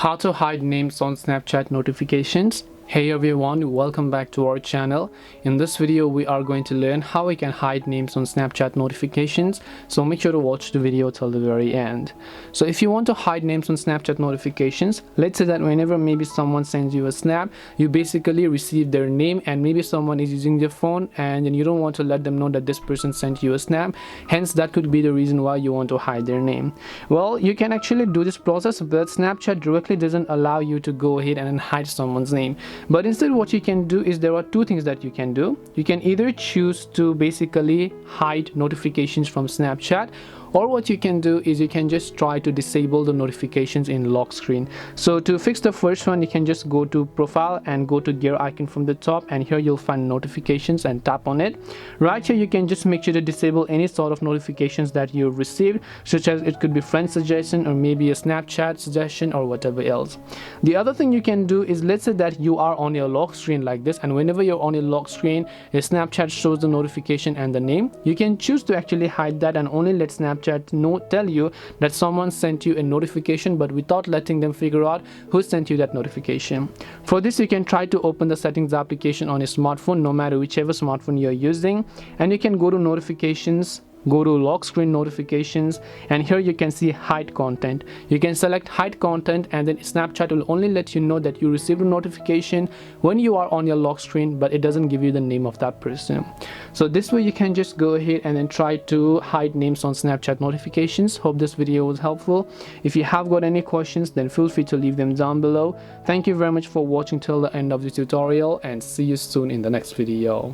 How to hide names on Snapchat notifications. Hey everyone, welcome back to our channel. In this video we are going to learn how we can hide names on Snapchat notifications, so make sure to watch the video till the very end. So if you want to hide names on Snapchat notifications, let's say that whenever maybe someone sends you a snap, you basically receive their name and maybe someone is using their phone and then you don't want to let them know that this person sent you a snap, hence that could be the reason why you want to hide their name. Well, you can actually do this process, but Snapchat directly doesn't allow you to go ahead and hide someone's name. But instead what you can do is there are two things that you can do. You can either choose to basically hide notifications from Snapchat, or what you can do is you can just try to disable the notifications in lock screen. So to fix the first one, you can just go to profile and go to gear icon from the top, and here you'll find notifications and tap on it. Right here you can just make sure to disable any sort of notifications that you've received, such as it could be friend suggestion or maybe a Snapchat suggestion or whatever else. The other thing you can do is, let's say that you are on your lock screen like this, and whenever you're on your lock screen, Snapchat shows the notification and the name. You can choose to actually hide that and only let Snapchat tell you that someone sent you a notification, but without letting them figure out who sent you that notification. For this, you can try to open the settings application on your smartphone, no matter whichever smartphone you're using, and you can go to notifications, go to lock screen notifications, and here you can see hide content. You can select hide content, and then Snapchat will only let you know that you received a notification when you are on your lock screen, but it doesn't give you the name of that person. So this way you can just go ahead and then try to hide names on Snapchat notifications. Hope this video was helpful. If you have got any questions, then feel free to leave them down below. Thank you very much for watching till the end of the tutorial, and see you soon in the next video.